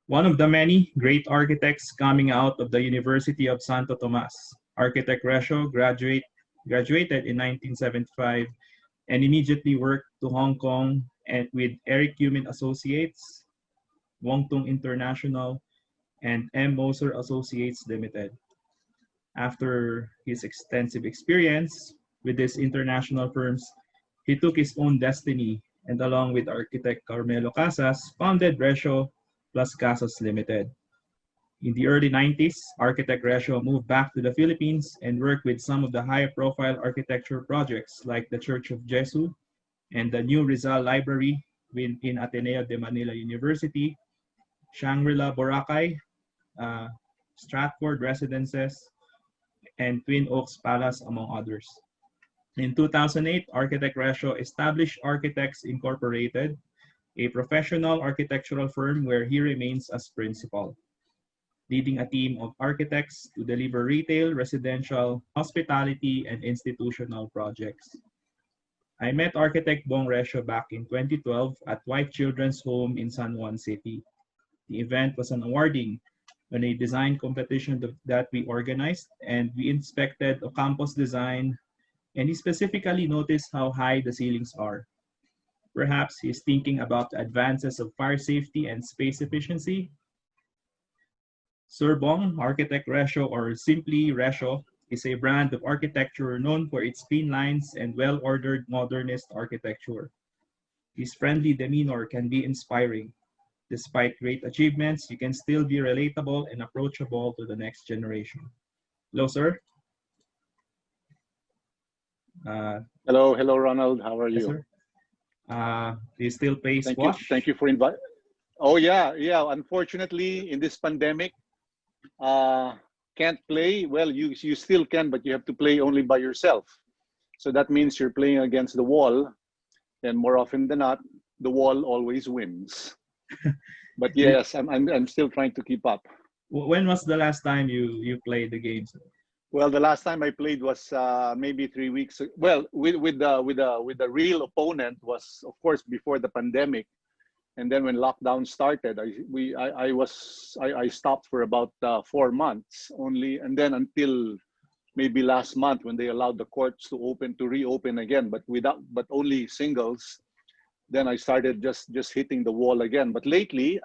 one of the many great architects coming out of the University of Santo Tomas. Architect Resho graduated in 1975 and immediately worked to Hong Kong and with Eric Cumine Associates, Wong Tung International, and Moser Associates Limited. After his extensive experience with these international firms, he took his own destiny and along with architect Carmelo Casas, founded RECIO+CASAS Limited. In the early 90s, architect Resho moved back to the Philippines and worked with some of the high-profile architecture projects like the Church of Gesu and the new Rizal Library in Ateneo de Manila University, Shangrila Boracay, uh, Stratford Residences, and Twin Oaks Palace, among others. In 2008, Architect Resho established Architects Incorporated, a professional architectural firm where he remains as principal, leading a team of architects to deliver retail, residential, hospitality, and institutional projects. I met architect Bong Resho back in 2012 at White Children's Home in San Juan City. The event was an awarding on a design competition that we organized, and we inspected a campus design, and he specifically noticed how high the ceilings are. Perhaps he's thinking about the advances of fire safety and space efficiency. Sir Bong, Architect Resho, or simply Resho, is a brand of architecture known for its clean lines and well-ordered modernist architecture. His friendly demeanor can be inspiring. Despite great achievements, you can still be relatable and approachable to the next generation. Hello, sir. Hello, Ronald. How are Yes, you? sir. Do you still play squash? Thank you for inviting. Oh yeah. Unfortunately, in this pandemic, uh, can't play. Well, you still can, but you have to play only by yourself. So that means you're playing against the wall, and more often than not, the wall always wins. But yes, I'm still trying to keep up. When was the last time you played the game, sir? Well, the last time I played was maybe 3 weeks. Well, with the real opponent was of course before the pandemic, and then when lockdown started, I stopped for about 4 months only, and then until maybe last month when they allowed the courts to reopen again, but only singles. Then I started just hitting the wall again. But lately,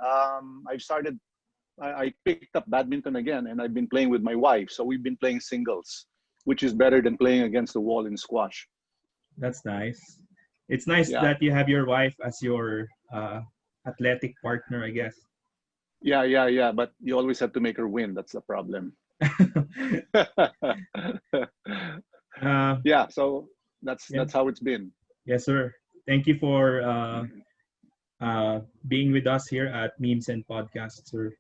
I picked up badminton again, and I've been playing with my wife. So we've been playing singles, which is better than playing against the wall in squash. That's nice. It's nice Yeah, that you have your wife as your athletic partner, I guess. yeah. But you always have to make her win. That's the problem. uh, Yeah, so yeah, that's how it's been. yes, sir. Thank you for being with us here at Memes and Podcasts, sir.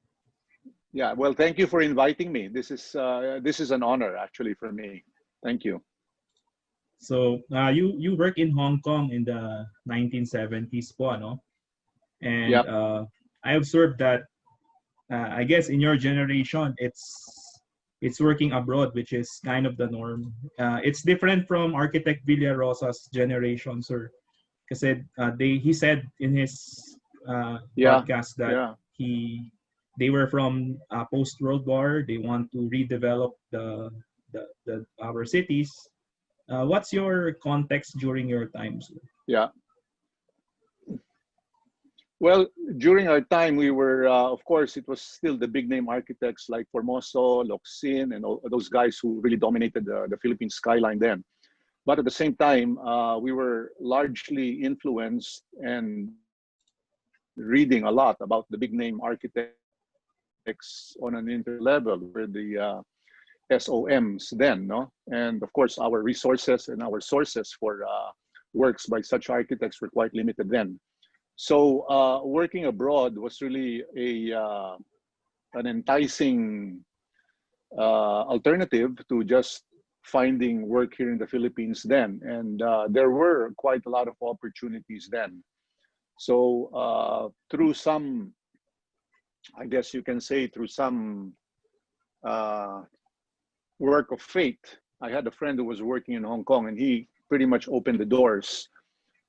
Yeah, well, thank you for inviting me. This is an honor actually for me. Thank you. So you work in Hong Kong in the 1970s po, ano? And Yep. I observed that I guess in your generation it's working abroad, which is kind of the norm. It's different from Architect Villarosa's generation, sir. Kasi he said in his Yeah, podcast that yeah. they were from post World War. They want to redevelop our cities. What's your context during your time, sir? Yeah. Well, during our time, we were, of course, it was still the big name architects like Formoso, Locsin, and all those guys who really dominated the Philippine skyline then. But at the same time, we were largely influenced and reading a lot about the big name architects on an international level, where the SOMs then, no? And of course, our resources and our sources for works by such architects were quite limited then. So working abroad was really an enticing alternative to just finding work here in the Philippines then. And there were quite a lot of opportunities then. So through some, I guess you can say through some work of fate, I had a friend who was working in Hong Kong, and he pretty much opened the doors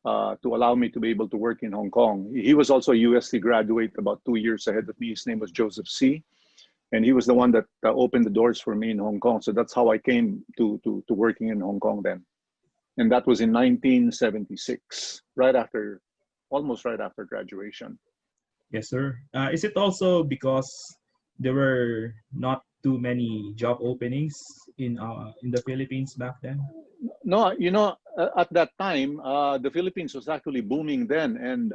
to allow me to be able to work in Hong Kong. He was also a UST graduate about 2 years ahead of me. His name was Joseph C. And he was the one that opened the doors for me in Hong Kong. So that's how I came to working in Hong Kong then. And that was in 1976, almost right after graduation. Yes, sir. Is it also because there were not too many job openings in the Philippines back then? No, at that time, the Philippines was actually booming then, and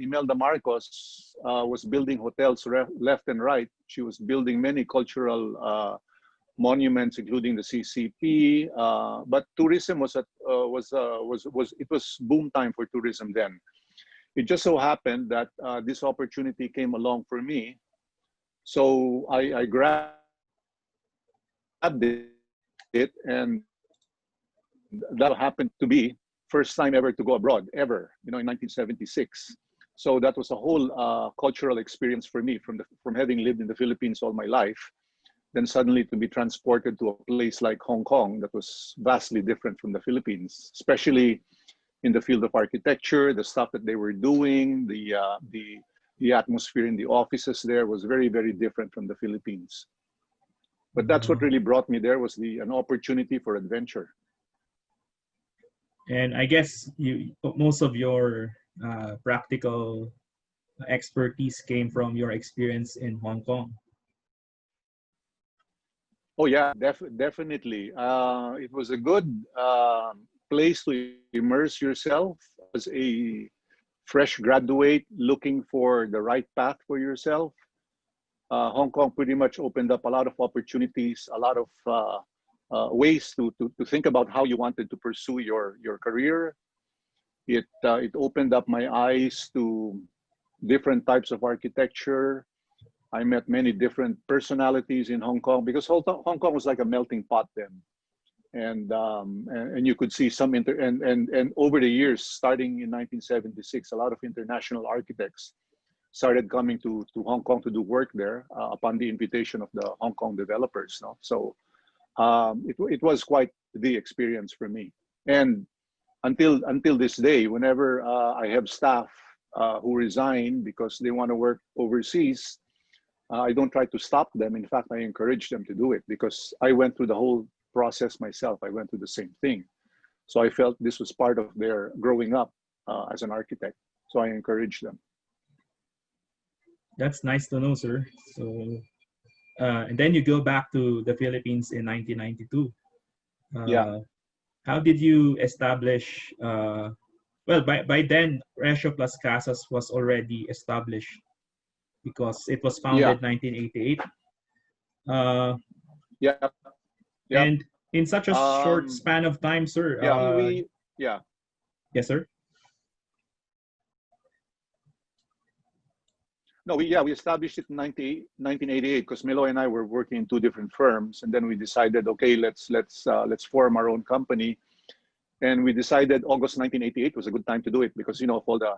Imelda Marcos was building hotels left and right. She was building many cultural monuments, including the CCP. But tourism was boom time for tourism then. It just so happened that this opportunity came along for me, so I grabbed it, and that happened to be first time ever to go abroad ever, in 1976. So that was a whole cultural experience for me from having lived in the Philippines all my life. Then suddenly to be transported to a place like Hong Kong that was vastly different from the Philippines, especially in the field of architecture, the stuff that they were doing, the atmosphere in the offices there was very, very different from the Philippines. But that's what really brought me there, was an opportunity for adventure. And I guess most of your practical expertise came from your experience in Hong Kong. Oh yeah, definitely. It was a good place to immerse yourself as a fresh graduate looking for the right path for yourself. Hong Kong pretty much opened up a lot of opportunities, a lot of ways to think about how you wanted to pursue your career. It opened up my eyes to different types of architecture. I met many different personalities in Hong Kong, because Hong Kong was like a melting pot then, and you could see some and over the years, starting in 1976, a lot of international architects started coming to Hong Kong to do work there upon the invitation of the Hong Kong developers. No? So it was quite the experience for me. And until this day, whenever I have staff who resign because they want to work overseas, I don't try to stop them. In fact, I encourage them to do it, because I went through the whole process myself. I went through the same thing. So I felt this was part of their growing up as an architect. So I encouraged them. That's nice to know, sir. So, and then you go back to the Philippines in 1992. Yeah. How did you establish? Well, by then, RECIO+CASAS was already established, because it was founded 1988. Yeah. And in such a short span of time, sir. Yeah. Yes, sir. No, we established it in 1988, because Melo and I were working in two different firms, and then we decided, okay, let's form our own company, and we decided August 1988 was a good time to do it, because of all the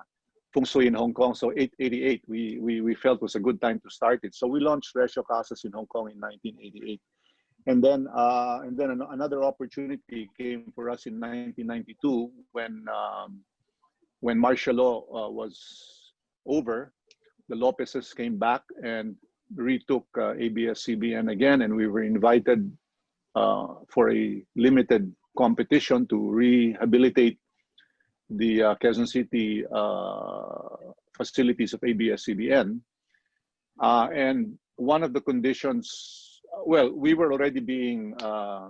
feng shui in Hong Kong. So 88 we felt was a good time to start it. So we launched RECIO+CASAS in Hong Kong in 1988, and then another opportunity came for us in 1992 when martial law was over. The Lopez's came back and retook ABS-CBN again, and we were invited for a limited competition to rehabilitate the Quezon City facilities of ABS-CBN. And one of the conditions, well, we were already being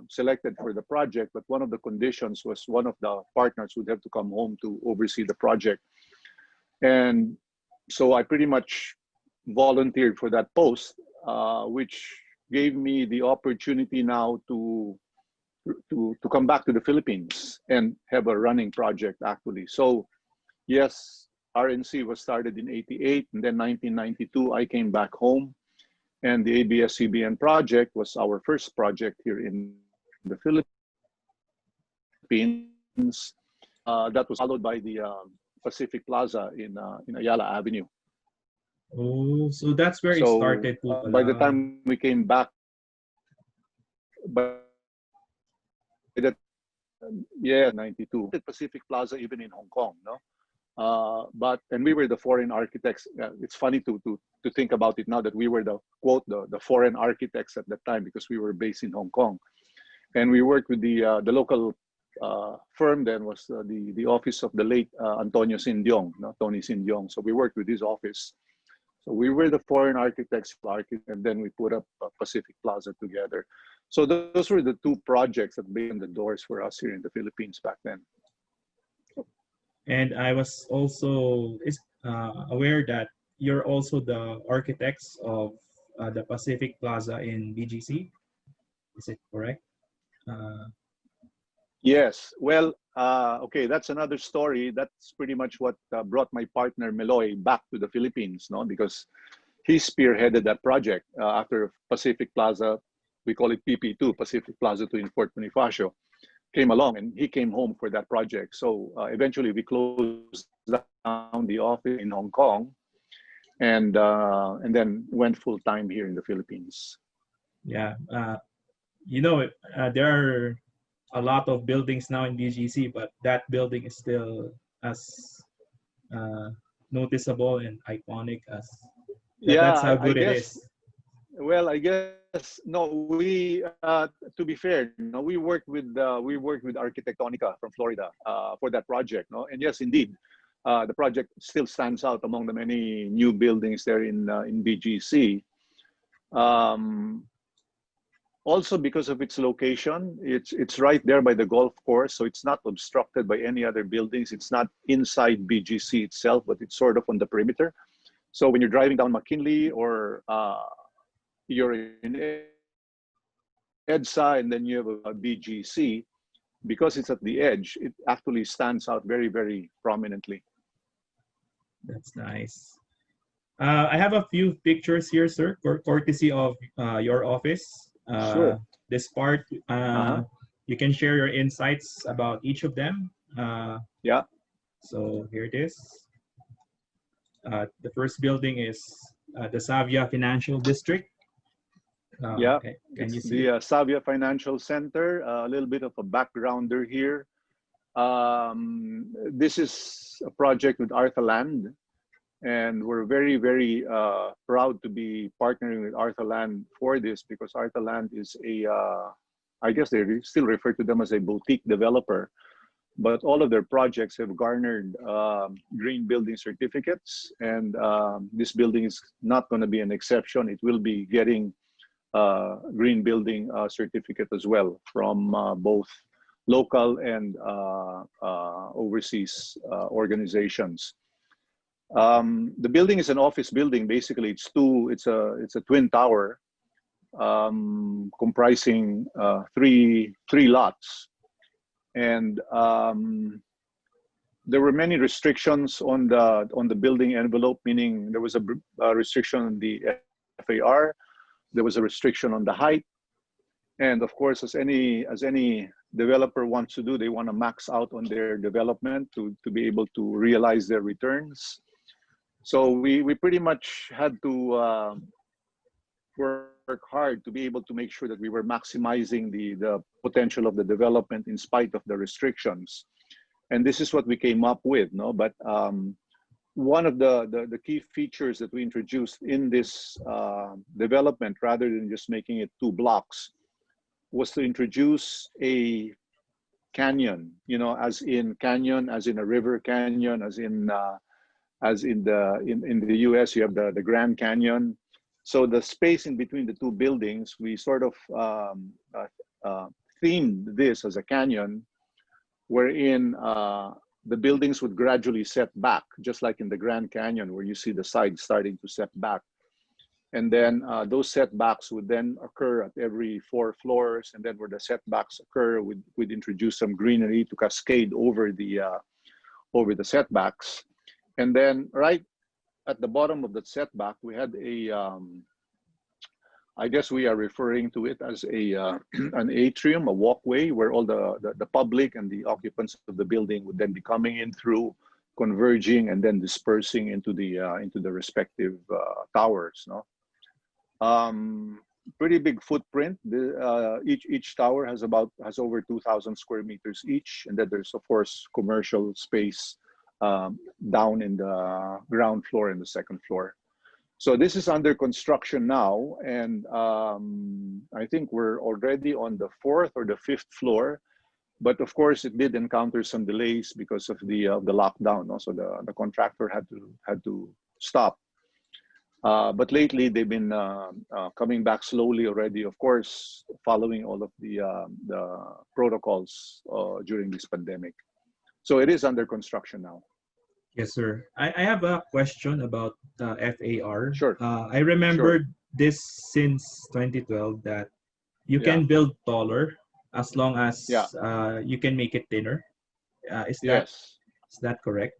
selected for the project, but one of the conditions was one of the partners would have to come home to oversee the project. And so I pretty much volunteered for that post, which gave me the opportunity now to come back to the Philippines and have a running project, actually. So yes, RNC was started in 88, and then 1992 I came back home, and the ABS-CBN project was our first project here in the Philippines. That was followed by the Pacific Plaza in Ayala Avenue. Oh, so that's where it started. By the time we came back, by the Yeah, 92. Pacific Plaza, even in Hong Kong, no? And we were the foreign architects. It's funny to think about it now that we were the quote the foreign architects at that time because we were based in Hong Kong, and we worked with the local firm then was the office of the late Antonio Sindiong, no? Tony Sindiong. So we worked with his office. So we were the foreign architects, and then we put up Pacific Plaza together. So those were the two projects that opened the doors for us here in the Philippines back then. And I was also aware that you're also the architects of the Pacific Plaza in BGC. Is it correct? Yes. Well, okay, that's another story. That's pretty much what brought my partner Meloy back to the Philippines, no? Because he spearheaded that project after Pacific Plaza. We call it PP2, Pacific Plaza 2 in Fort Bonifacio, came along, and he came home for that project. So eventually we closed down the office in Hong Kong, and then went full time here in the Philippines. Yeah, you know, there are a lot of buildings now in BGC, but that building is still as noticeable and iconic as that's how good it is. Well, I guess no. We to be fair, no, we worked with Arquitectonica from Florida for that project, no. And yes, indeed, the project still stands out among the many new buildings there in BGC. Also because of its location, it's right there by the golf course, so it's not obstructed by any other buildings. It's not inside BGC itself, but it's sort of on the perimeter. So when you're driving down McKinley or you're in EDSA and then you have a BGC, because it's at the edge, it actually stands out very, very prominently. That's nice. I have a few pictures here, sir, courtesy of your office. Sure. This part, you can share your insights about each of them. Yeah. So here it is. The first building is the Savia Financial District. Yeah, okay. Can you it's see the Savia Financial Center. A little bit of a backgrounder here. This is a project with Artha Land, and we're very, very proud to be partnering with Artha Land for this because Artha Land is I guess they still refer to them as a boutique developer, but all of their projects have garnered green building certificates, and this building is not going to be an exception. It will be getting green building certificate as well from both local and overseas organizations. The building is an office building. Basically, it's a twin tower comprising three lots, and there were many restrictions on the building envelope. Meaning there was a restriction on the FAR. There was a restriction on the height, and of course, as any developer wants to do, they want to max out on their development to be able to realize their returns. So we pretty much had to work hard to be able to make sure that we were maximizing the potential of the development in spite of the restrictions, and this is what we came up with, no? But one of the key features that we introduced in this development, rather than just making it 2 blocks, was to introduce a canyon, you know, as in canyon, as in a river canyon, as in the US, you have the Grand Canyon. So the space in between the 2 buildings, we sort of themed this as a canyon, wherein the buildings would gradually set back, just like in the Grand Canyon, where you see the sides starting to set back. And then those setbacks would then occur at every 4 floors. And then where the setbacks occur, we'd introduce some greenery to cascade over the setbacks. And then right at the bottom of the setback, we had I guess we are referring to it as an atrium, a walkway, where all the public and the occupants of the building would then be coming in through, converging, and then dispersing into the respective towers. No, pretty big footprint. Each tower has over 2,000 square meters each, and then there's of course commercial space down in the ground floor and the second floor. So this is under construction now, and I think we're already on the 4th or the 5th floor. But of course, it did encounter some delays because of the lockdown. So the contractor had to stop. But lately, they've been coming back slowly already. Of course, following all of the protocols during this pandemic. So it is under construction now. Yes, sir. I have a question about FAR. Sure. I remembered this since 2012 that you can build taller as long as you can make it thinner. Is that correct?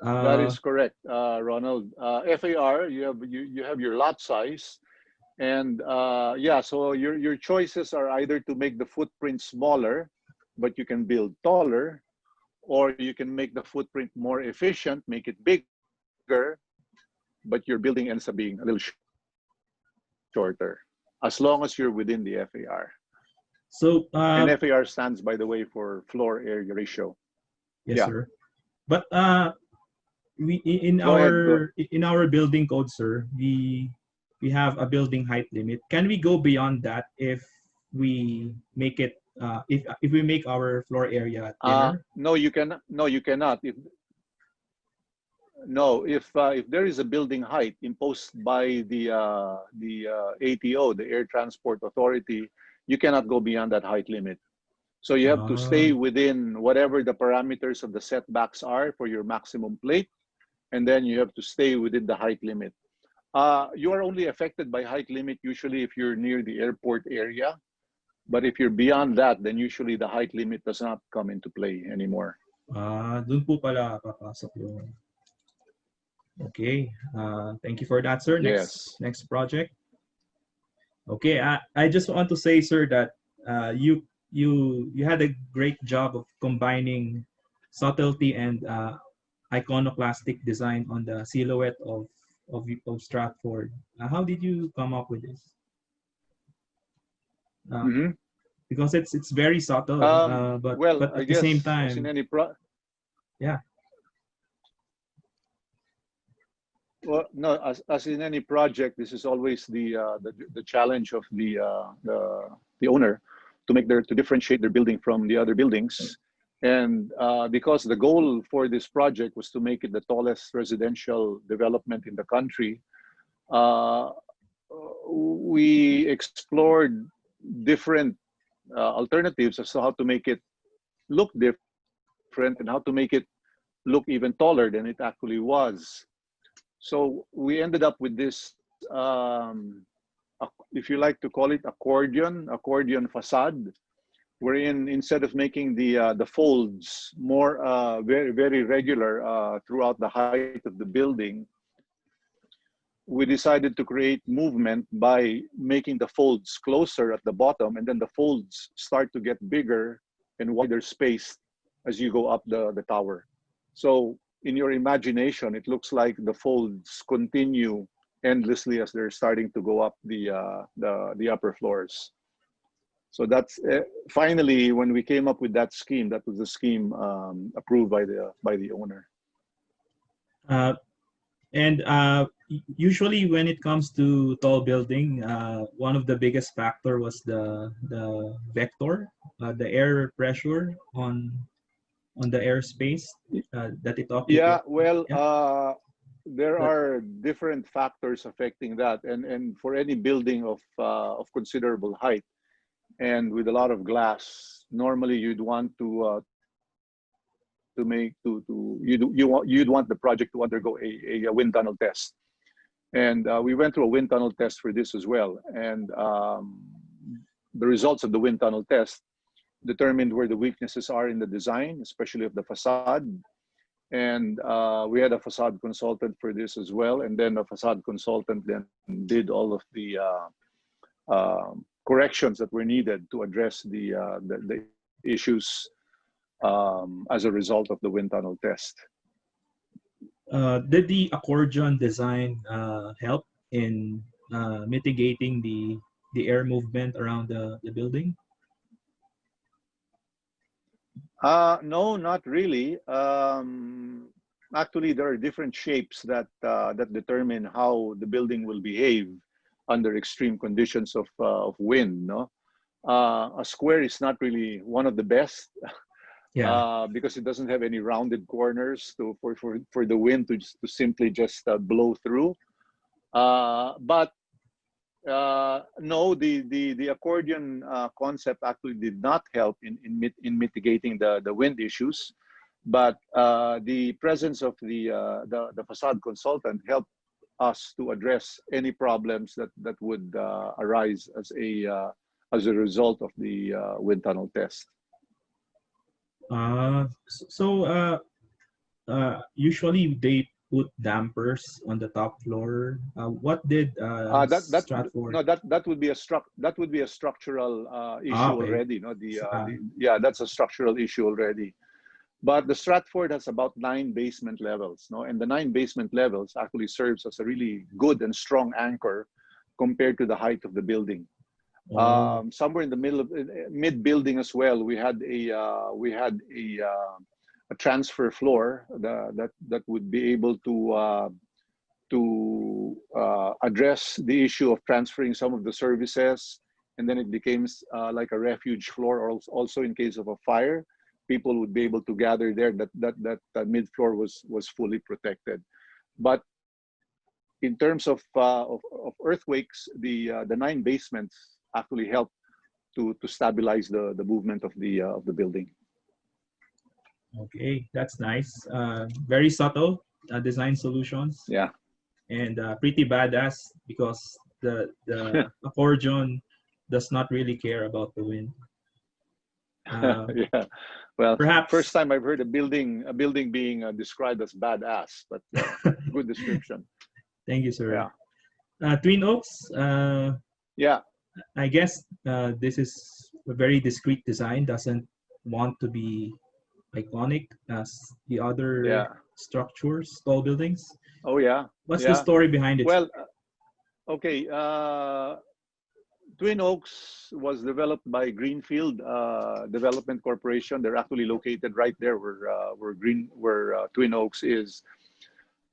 That is correct, Ronald. FAR, you have your lot size, and so your choices are either to make the footprint smaller, but you can build taller, or you can make the footprint more efficient, make it bigger, but your building ends up being a little shorter, as long as you're within the FAR. So and FAR stands, by the way, for floor area ratio. Yes, sir. But in our building code, sir, we have a building height limit. Can we go beyond that if we make it if we make our floor area thinner? No, you cannot. No, you cannot. If there is a building height imposed by the ATO, the Air Transport Authority, you cannot go beyond that height limit. So you have to stay within whatever the parameters of the setbacks are for your maximum plate, and then you have to stay within the height limit. You are only affected by height limit usually if you're near the airport area. But if you're beyond that, then usually the height limit does not come into play anymore. Dun po pala papasok yung... Okay. Thank you for that, sir. Next project. Okay. I just want to say, sir, that you had a great job of combining subtlety and iconoclastic design on the silhouette of Stratford. How did you come up with this? Because it's very subtle, but at the same time, as in any well, no, as in any project, this is always the challenge of the owner to differentiate their building from the other buildings. And because the goal for this project was to make it the tallest residential development in the country, we explored different alternatives as to how to make it look different and how to make it look even taller than it actually was. So we ended up with this, if you like to call it accordion facade, wherein instead of making the folds more very, very regular throughout the height of the building, we decided to create movement by making the folds closer at the bottom, and then the folds start to get bigger and wider spaced as you go up the tower. So in your imagination, it looks like the folds continue endlessly as they're starting to go up the upper floors. So that's finally, when we came up with that scheme, that was the scheme approved by the owner. Usually when it comes to tall building, one of the biggest factor was the vector, the air pressure on the airspace that it occupies. Yeah, well, there are different factors affecting that, and for any building of considerable height and with a lot of glass, normally you'd want you'd want the project to undergo a wind tunnel test. And we went through a wind tunnel test for this as well. And the results of the wind tunnel test determined where the weaknesses are in the design, especially of the facade. And we had a facade consultant for this as well. And then a facade consultant then did all of the corrections that were needed to address the issues as a result of the wind tunnel test. Did the accordion design help in mitigating the air movement around the building? No, not really. Actually, there are different shapes that determine how the building will behave under extreme conditions of wind. No, a square is not really one of the best Yeah. because it doesn't have any rounded corners for the wind to simply just blow through. But no, the accordion concept actually did not help in mitigating the wind issues, but the presence of the facade consultant helped us to address any problems that would arise as a result of the wind tunnel test. Usually they put dampers on the top floor. What did That Stratford? no that would be a structural issue Okay. already. No, yeah, that's a structural issue already. But the Stratford has about 9 basement levels, no, and the 9 basement levels actually serves as a really good and strong anchor compared to the height of the building. Oh, Somewhere in the middle of mid building as well, a transfer floor that would be able to address the issue of transferring some of the services, and then it becomes like a refuge floor, or also in case of a fire, people would be able to gather there. That mid floor was fully protected. But in terms of earthquakes, the 9 basements actually help to stabilize the movement of the building. okay, that's nice. Very subtle design solutions. Yeah. And pretty badass because the accordion does not really care about the wind. Yeah. Well, first Perhaps. time I've heard a building being described as badass, but good description. Thank you, sir. Yeah. Twin Oaks. Yeah. I guess this is a very discreet design. Doesn't want to be iconic as the other Yeah. structures, tall buildings. Oh yeah. What's the Yeah. story behind it? Well, okay. Twin Oaks was developed by Greenfield Development Corporation. They're actually located right there where Twin Oaks is.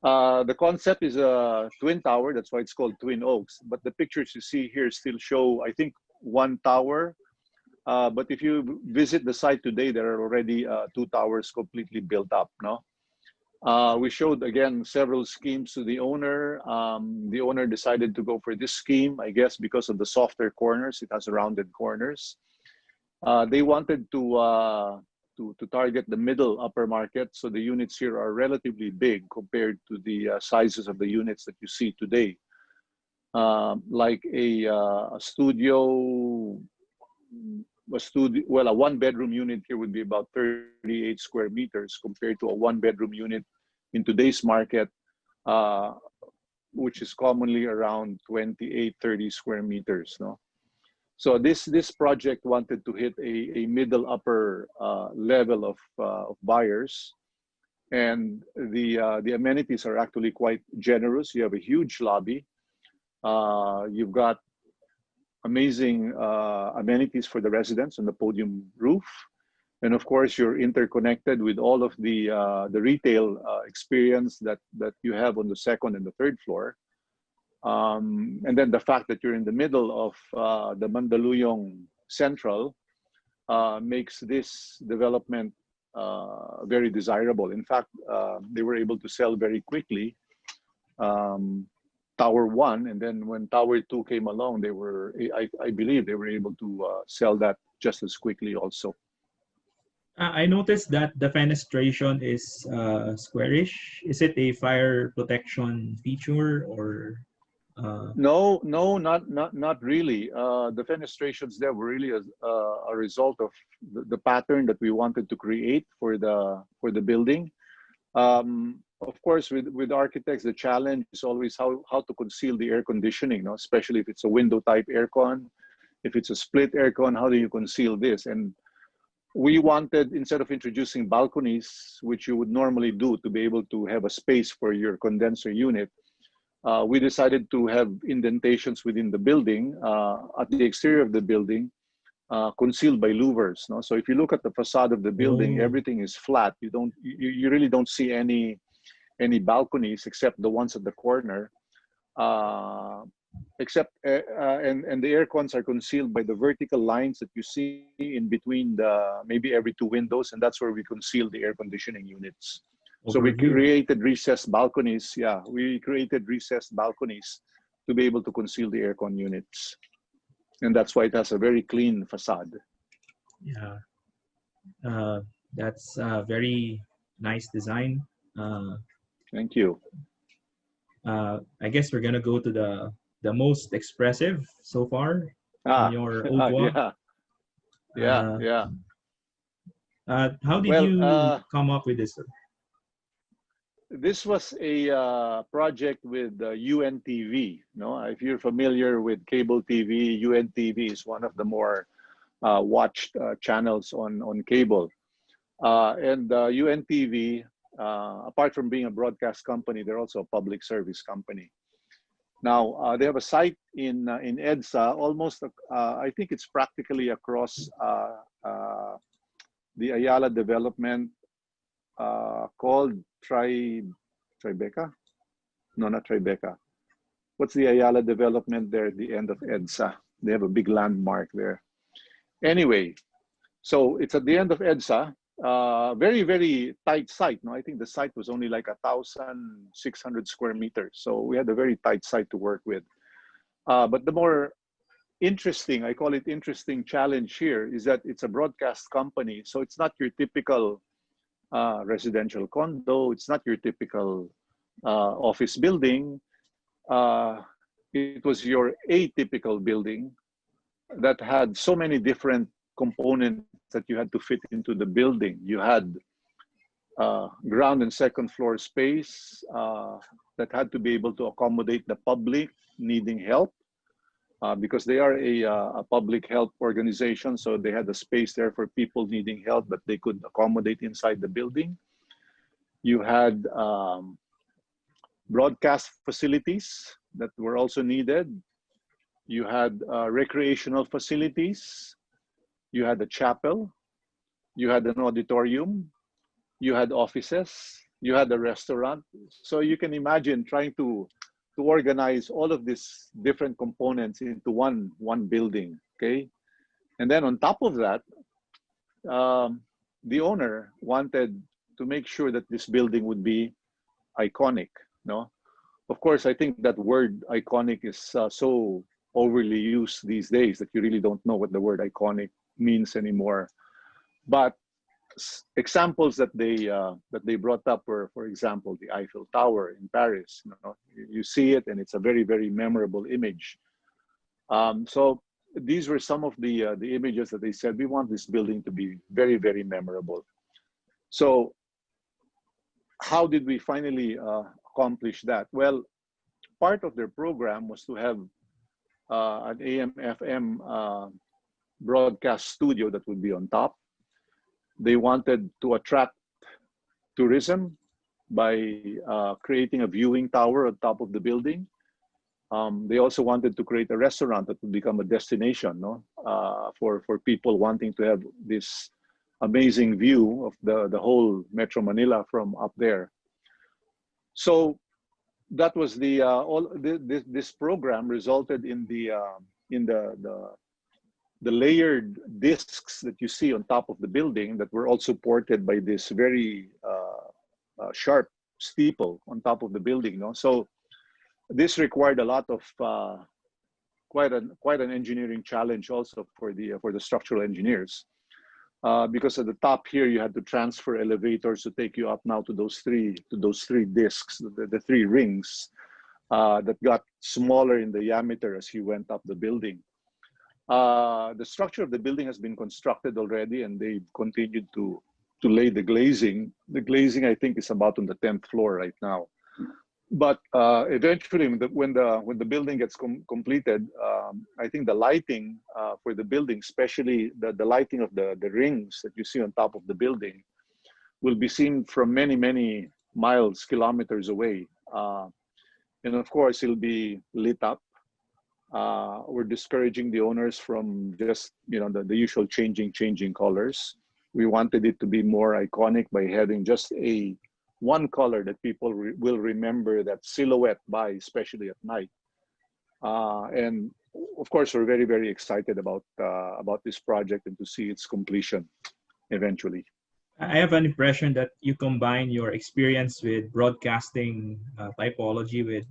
The concept is a twin tower. That's why it's called Twin Oaks. But the pictures you see here still show, I think, one tower. But if you visit the site today, there are already 2 towers completely built up. No. We showed again several schemes to the owner. The owner decided to go for this scheme, I guess, because of the softer corners. It has rounded corners. They wanted to target the middle upper market, so the units here are relatively big compared to the sizes of the units that you see today. Like a studio. Well, a 1-bedroom unit here would be about 38 square meters compared to a 1-bedroom unit in today's market, which is commonly around 28, 30 square meters. No, so this project wanted to hit a middle upper level of buyers, and the amenities are actually quite generous. You have a huge lobby. You've got amazing amenities for the residents on the podium roof, and of course you're interconnected with all of the retail experience that you have on the 2nd and the 3rd floor, and then the fact that you're in the middle of the Mandaluyong Central makes this development very desirable. In fact, they were able to sell very quickly. Tower 1, and then when Tower 2 came along, I believe they were able to sell that just as quickly also. I noticed that the fenestration is squarish. Is it a fire protection feature or? No, not really. The fenestrations there were really a result of the pattern that we wanted to create for the building. Of course, with architects, the challenge is always how to conceal the air conditioning, no? Especially if it's a window type aircon. If it's a split aircon, how do you conceal this? And we wanted, instead of introducing balconies, which you would normally do to be able to have a space for your condenser unit, we decided to have indentations within the building, at the exterior of the building, concealed by louvers. No? So if you look at the facade of the building, Oh, everything is flat. You really don't see any balconies except the ones at the corner. And the air cons are concealed by the vertical lines that you see in between the maybe every two windows, and that's where we conceal the air conditioning units. So we overview. created recessed balconies. Yeah, we created recessed balconies to be able to conceal the aircon units, and that's why it has a very clean facade. Yeah, that's a very nice design. Uh, Thank you. I guess we're gonna go to the most expressive so far in Ah, your obwa. yeah, yeah, Uh, yeah. how did Well, you come up with this? this was a project with UNTV. No, if you're familiar with cable TV, UNTV is one of the more watched channels on cable. And UNTV, apart from being a broadcast company, they're also a public service company. Now, they have a site in EDSA, almost, I think it's practically across the Ayala development called Tribeca? No, not Tribeca. What's the Ayala development there at the end of EDSA? They have a big landmark there. Anyway, so it's at the end of EDSA. Very, very tight site. No, I think the site was only like 1,600 square meters. So we had a very tight site to work with. But the more interesting, I call it interesting challenge here, is that it's a broadcast company. So it's not your typical residential condo. It's not your typical office building. It was your atypical building that had so many different components that you had to fit into the building. You had ground and second floor space that had to be able to accommodate the public needing help because they are a public health organization. So they had a space there for people needing help that they could accommodate inside the building. You had broadcast facilities that were also needed. You had recreational facilities. You had a chapel. You had an auditorium. You had offices. You had a restaurant. So you can imagine trying to organize all of these different components into one building, okay? And then on top of that, the owner wanted to make sure that this building would be iconic, no? Of course, I think that word iconic is so overly used these days that you really don't know what the word iconic means anymore. But examples that they brought up were, for example, the Eiffel Tower in Paris. You see it, and it's a very, very memorable image. So these were some of the images that they said we want this building to be very, very memorable. So how did we finally accomplish that? Well, part of their program was to have an AM/FM broadcast studio that would be on top. They wanted to attract tourism by creating a viewing tower on top of the building. They also wanted to create a restaurant that would become a destination, no? For people wanting to have this amazing view of the whole Metro Manila from up there. So that was this program resulted in the layered discs that you see on top of the building that were all supported by this very sharp steeple on top of the building. No? So this required a lot of quite an engineering challenge also for the structural engineers, because at the top here you had to transfer elevators to take you up now to those three discs, the three rings that got smaller in diameter as you went up the building. The structure of the building has been constructed already, and they've continued to lay the glazing. The glazing, I think, is about on the 10th floor right now. But eventually, when the building gets completed, I think the lighting for the building, especially the lighting of the rings that you see on top of the building, will be seen from many, many miles, kilometers away. And of course, it'll be lit up. We're discouraging the owners from just, the usual changing colors. We wanted it to be more iconic by having just one color that people will remember that silhouette by, especially at night. And of course, we're very, very excited about this project and to see its completion eventually. I have an impression that you combine your experience with broadcasting typology with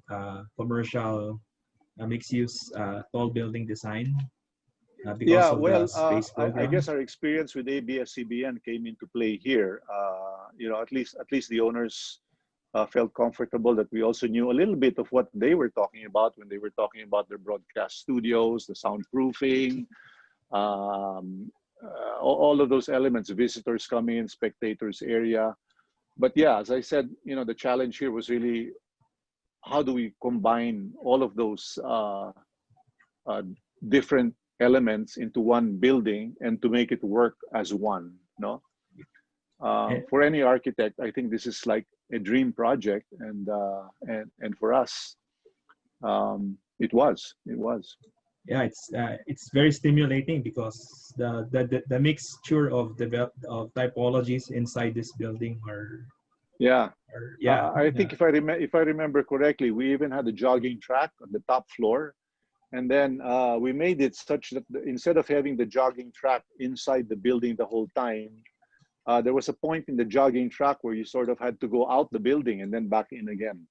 commercial mixed-use tall building design because Yeah, of the well, space I program. guess our experience with ABS-CBN came into play here. At least the owners felt comfortable that we also knew a little bit of what they were talking about when they were talking about their broadcast studios, the soundproofing, all of those elements, visitors coming in, spectators area. But yeah, as I said, the challenge here was really how do we combine all of those different elements into one building and to make it work as one, no? For any architect, I think this is like a dream project, and for us, it was. Yeah, it's very stimulating because the mixture of typologies inside this building are yeah. I think if I remember correctly, we even had a jogging track on the top floor, and then we made it such that instead of having the jogging track inside the building the whole time, there was a point in the jogging track where you sort of had to go out the building and then back in again.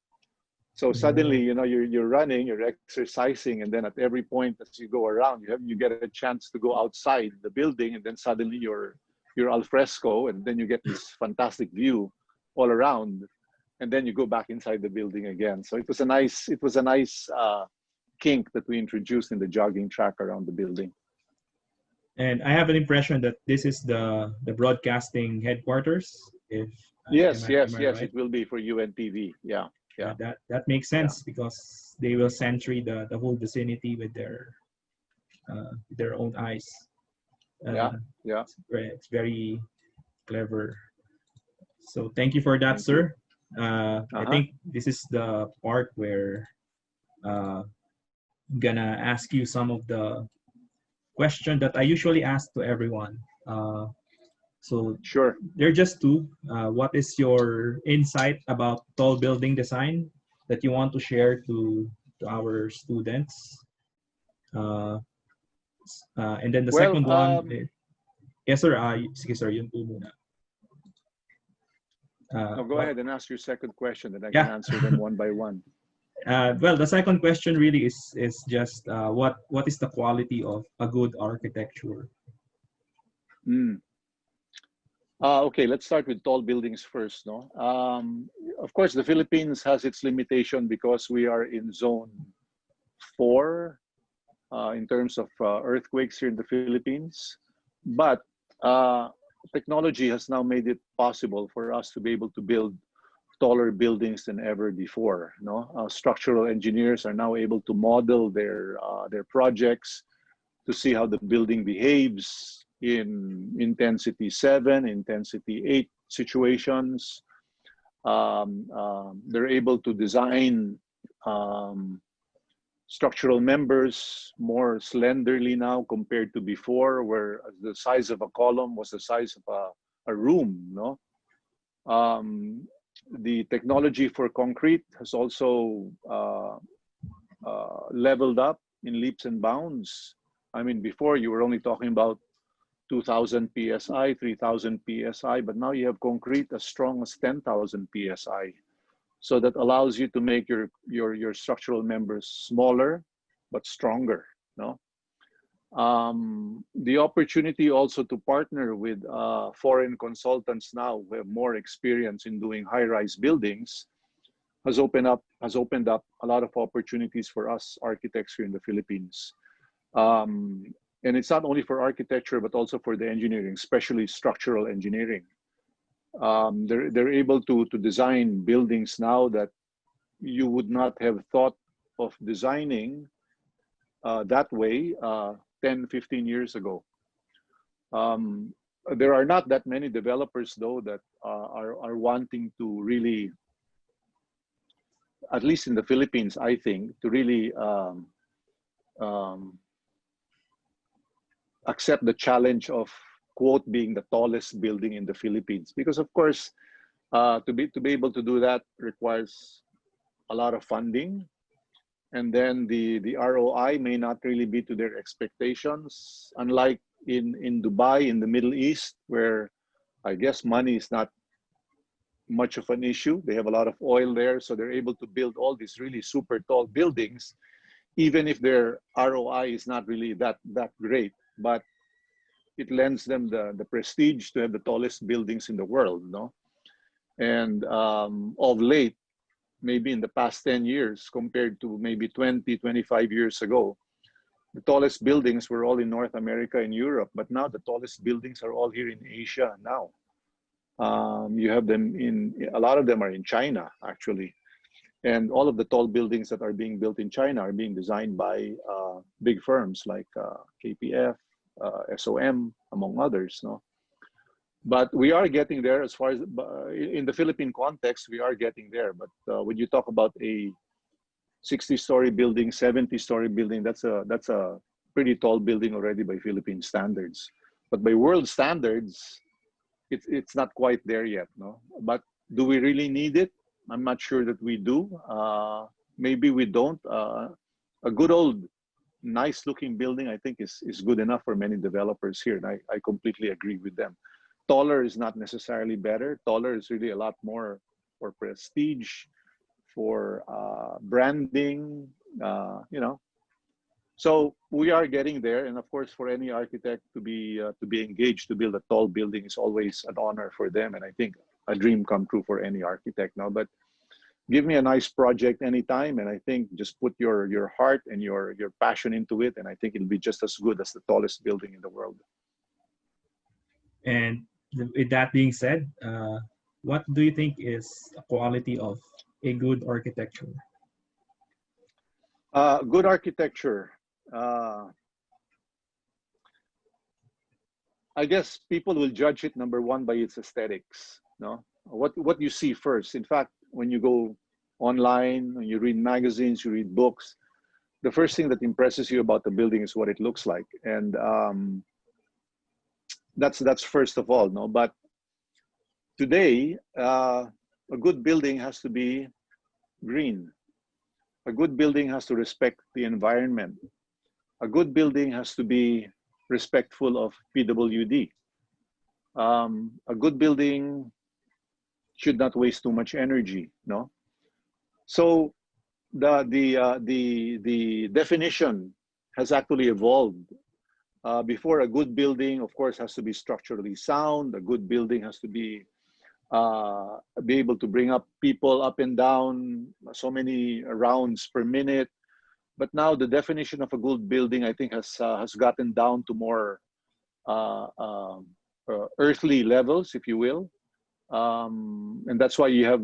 So suddenly, you're running, you're exercising, and then at every point as you go around, you get a chance to go outside the building, and then suddenly you're al fresco, and then you get this fantastic view all around, and then you go back inside the building again. So it was a nice kink that we introduced in the jogging track around the building. And I have an impression that this is the broadcasting headquarters. Yes, right? it will be for UNTV. Yeah. That makes sense because they will sentry the whole vicinity with their own eyes. It's very clever. So thank you for that, sir. I think this is the part where I'm gonna ask you some of the questions that I usually ask to everyone. So sure, there are just two. What is your insight about tall building design that you want to share to our students? And then the second one, yes sir, sige sir, yun po muna. Go ahead and ask your second question, and I can answer them one by one. Well, the second question really is just what is the quality of a good architecture? Okay, let's start with tall buildings first. No, of course, the Philippines has its limitation because we are in zone 4 in terms of earthquakes here in the Philippines. But technology has now made it possible for us to be able to build taller buildings than ever before. No, structural engineers are now able to model their projects to see how the building behaves in intensity 7, intensity 8 situations. They're able to design structural members more slenderly now compared to before, where the size of a column was the size of a room. No, the technology for concrete has also leveled up in leaps and bounds. I mean, before you were only talking about 2,000 psi, 3,000 psi, but now you have concrete as strong as 10,000 psi. So that allows you to make your structural members smaller but stronger. No, the opportunity also to partner with foreign consultants now who have more experience in doing high-rise buildings has opened up a lot of opportunities for us architects here in the Philippines. And it's not only for architecture, but also for the engineering, especially structural engineering. They're able to design buildings now that you would not have thought of designing that way 10, 15 years ago. There are not that many developers, though, that are wanting to really at least in the Philippines, I think, to really um, accept the challenge of, quote, being the tallest building in the Philippines. Because of course, to be able to do that requires a lot of funding, and then the ROI may not really be to their expectations. Unlike in Dubai, in the Middle East, where I guess money is not much of an issue. They have a lot of oil there, so they're able to build all these really super tall buildings, even if their ROI is not really that great. But it lends them the prestige to have the tallest buildings in the world, no? And of late, maybe in the past 10 years compared to maybe 20, 25 years ago, the tallest buildings were all in North America and Europe, but now the tallest buildings are all here in Asia now. You have them a lot of them are in China, actually. And all of the tall buildings that are being built in China are being designed by big firms like KPF, SOM, among others, no? But we are getting there as far as, in the Philippine context, we are getting there. But when you talk about a 60-story building, 70-story building, that's a pretty tall building already by Philippine standards. But by world standards, it's not quite there yet, no? But do we really need it? I'm not sure that we do. Maybe we don't. A good old, nice-looking building, I think, is good enough for many developers here, and I completely agree with them. Taller is not necessarily better. Taller is really a lot more for prestige, for branding, you know. So we are getting there, and of course, for any architect to be engaged to build a tall building is always an honor for them, and I think a dream come true for any architect now. But give me a nice project anytime, and I think just put your heart and your passion into it, and I think it'll be just as good as the tallest building in the world. And with that being said, what do you think is the quality of a good architecture? Good architecture. I guess people will judge it, number one, by its aesthetics. No, what you see first. In fact, when you go online, when you read magazines, you read books, the first thing that impresses you about the building is what it looks like, and that's first of all. No, but today, a good building has to be green. A good building has to respect the environment. A good building has to be respectful of PWD. A good building should not waste too much energy, no? So the definition has actually evolved. Before, a good building, of course, has to be structurally sound. A good building has to be able to bring up people up and down so many rounds per minute. But now the definition of a good building, I think, has gotten down to more earthly levels, if you will, and that's why you have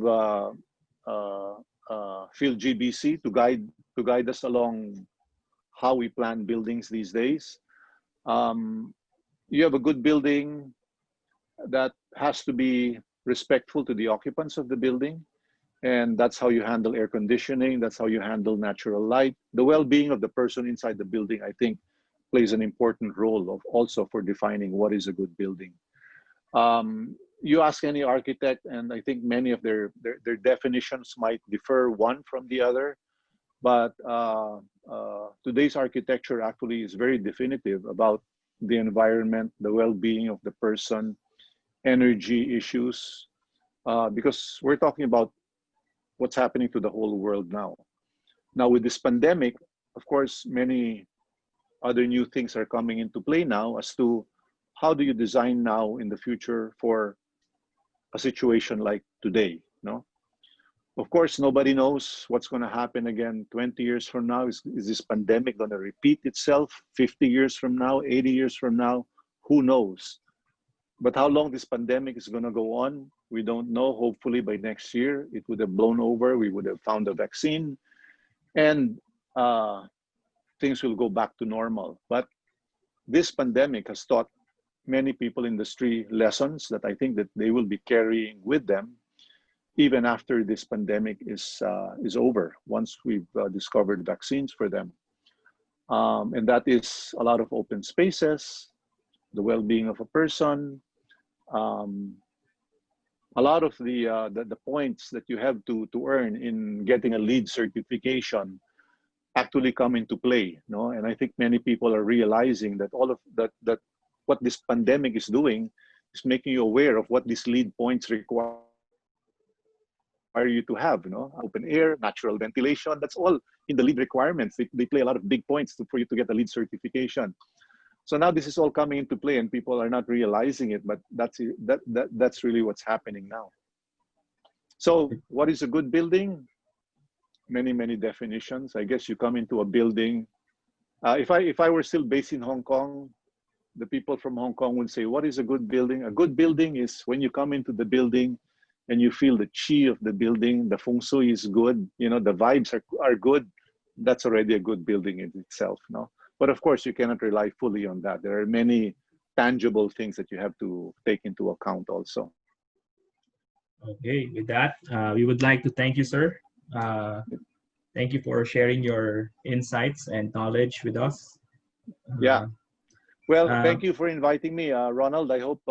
Phil GBC to guide us along how we plan buildings these days. You have a good building that has to be respectful to the occupants of the building. And that's how you handle air conditioning. That's how you handle natural light. The well-being of the person inside the building, I think, plays an important role also for defining what is a good building. You ask any architect, and I think many of their definitions might differ one from the other. But today's architecture actually is very definitive about the environment, the well-being of the person, energy issues, because we're talking about what's happening to the whole world now. Now with this pandemic, of course, many other new things are coming into play now as to how do you design now in the future for a situation like today, no? Of course, nobody knows what's going to happen again 20 years from now. Is this pandemic going to repeat itself 50 years from now, 80 years from now? Who knows? But how long this pandemic is going to go on, we don't know. Hopefully by next year, it would have blown over. We would have found a vaccine, and things will go back to normal. But this pandemic has taught many people in the industry lessons that I think that they will be carrying with them. even after this pandemic is over, once we've discovered vaccines for them. And that is a lot of open spaces, the well-being of a person, a lot of the points that you have to earn in getting a LEED certification actually come into play, no? And I think many people are realizing that all of that what this pandemic is doing is making you aware of what these LEED points require you to have, you know, open air, natural ventilation. That's all in the LEED requirements. They play a lot of big points for you to get the LEED certification. So now this is all coming into play, and people are not realizing it, but that's really what's happening now. So what is a good building? Many definitions. I guess you come into a building. If I were still based in Hong Kong, the people from Hong Kong would say, what is a good building? A good building is when you come into the building and you feel the chi of the building, the feng shui is good, you know, the vibes are good. That's already a good building in itself, no? But of course, you cannot rely fully on that. There are many tangible things that you have to take into account also. Okay, with that, we would like to thank you, sir. Thank you for sharing your insights and knowledge with us. Yeah. Well, thank you for inviting me, Ronald. I hope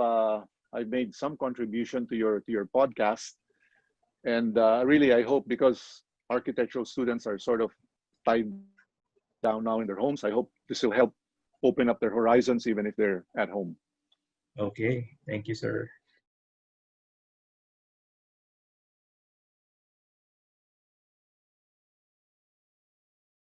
I've made some contribution to your podcast. And really, I hope, because architectural students are sort of tied down now in their homes, I hope this will help open up their horizons even if they're at home. Okay, thank you, sir.